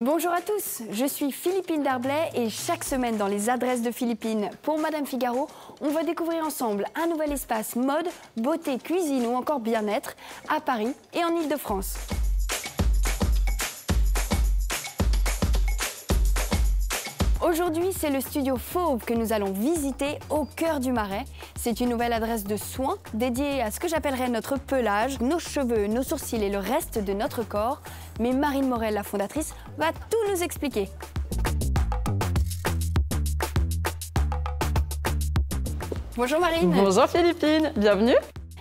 Bonjour à tous, je suis Philippine Darblay et chaque semaine dans les adresses de Philippine pour Madame Figaro, on va découvrir ensemble un nouvel espace mode, beauté, cuisine ou encore bien-être à Paris et en Île-de-France. Aujourd'hui, c'est le studio Fauve que nous allons visiter au cœur du Marais. C'est une nouvelle adresse de soins dédiée à ce que j'appellerais notre pelage, nos cheveux, nos sourcils et le reste de notre corps. Mais Marine Morel, la fondatrice, va tout nous expliquer. Bonjour Marine. Bonjour Philippine, bienvenue.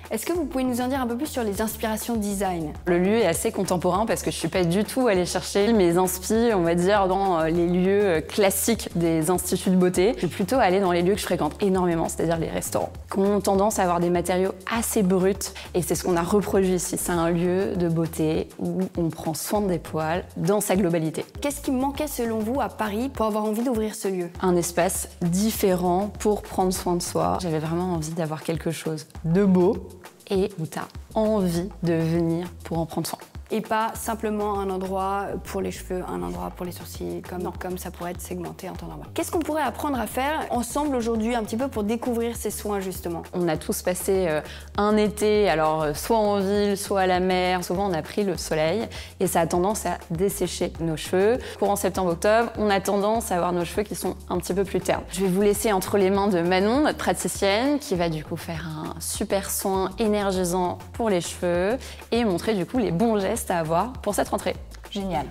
Est-ce que vous pouvez nous en dire un peu plus sur les inspirations design? Le lieu est assez contemporain parce que je suis pas du tout allée chercher mes inspi, on va dire, dans les lieux classiques des instituts de beauté. Je suis plutôt allée dans les lieux que je fréquente énormément, c'est-à-dire les restaurants, qui ont tendance à avoir des matériaux assez bruts et c'est ce qu'on a reproduit ici. C'est un lieu de beauté où on prend soin des poils dans sa globalité. Qu'est-ce qui manquait selon vous à Paris pour avoir envie d'ouvrir ce lieu? Un espace différent pour prendre soin de soi. J'avais vraiment envie d'avoir quelque chose de beau et où tu as envie de venir pour en prendre soin. Et pas simplement un endroit pour les cheveux, un endroit pour les sourcils, comme ça pourrait être segmenté en temps normal. Qu'est-ce qu'on pourrait apprendre à faire ensemble aujourd'hui un petit peu pour découvrir ces soins justement? On a tous passé un été, alors soit en ville, soit à la mer. Souvent on a pris le soleil et ça a tendance à dessécher nos cheveux. Courant septembre-octobre, on a tendance à avoir nos cheveux qui sont un petit peu plus ternes. Je vais vous laisser entre les mains de Manon, notre praticienne, qui va du coup faire un super soin énergisant pour les cheveux et montrer du coup les bons gestes à avoir pour cette rentrée. Génial.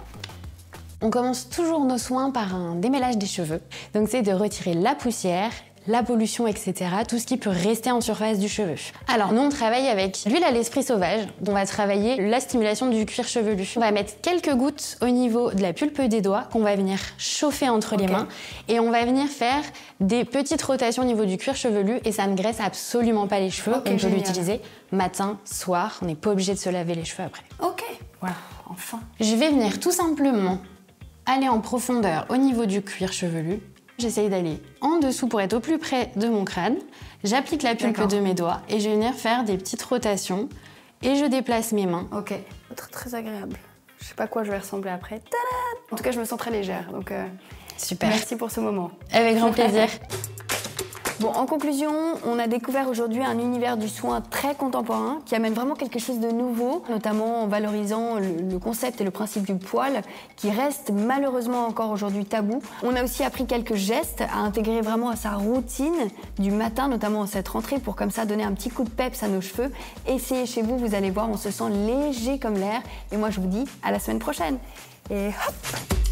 On commence toujours nos soins par un démêlage des cheveux. Donc c'est de retirer la poussière, la pollution, etc. Tout ce qui peut rester en surface du cheveu. Alors nous on travaille avec l'huile à l'esprit sauvage. On va travailler la stimulation du cuir chevelu. On va mettre quelques gouttes au niveau de la pulpe des doigts qu'on va venir chauffer entre les mains. Et on va venir faire des petites rotations au niveau du cuir chevelu et ça ne graisse absolument pas les cheveux. On peut l'utiliser matin, soir. On n'est pas obligé de se laver les cheveux après. Ok. Voilà, enfin. Je vais venir tout simplement aller en profondeur au niveau du cuir chevelu. J'essaye d'aller en dessous pour être au plus près de mon crâne. J'applique la pulpe de mes doigts et je vais venir faire des petites rotations et je déplace mes mains. Ok, très agréable. Je sais pas à quoi je vais ressembler après. Tada! En tout cas, je me sens très légère, donc super. Merci pour ce moment. Avec grand plaisir. Bon, en conclusion, on a découvert aujourd'hui un univers du soin très contemporain qui amène vraiment quelque chose de nouveau, notamment en valorisant le concept et le principe du poil qui reste malheureusement encore aujourd'hui tabou. On a aussi appris quelques gestes à intégrer vraiment à sa routine du matin, notamment en cette rentrée, pour comme ça donner un petit coup de peps à nos cheveux. Essayez chez vous, vous allez voir, on se sent léger comme l'air. Et moi, je vous dis à la semaine prochaine. Et hop!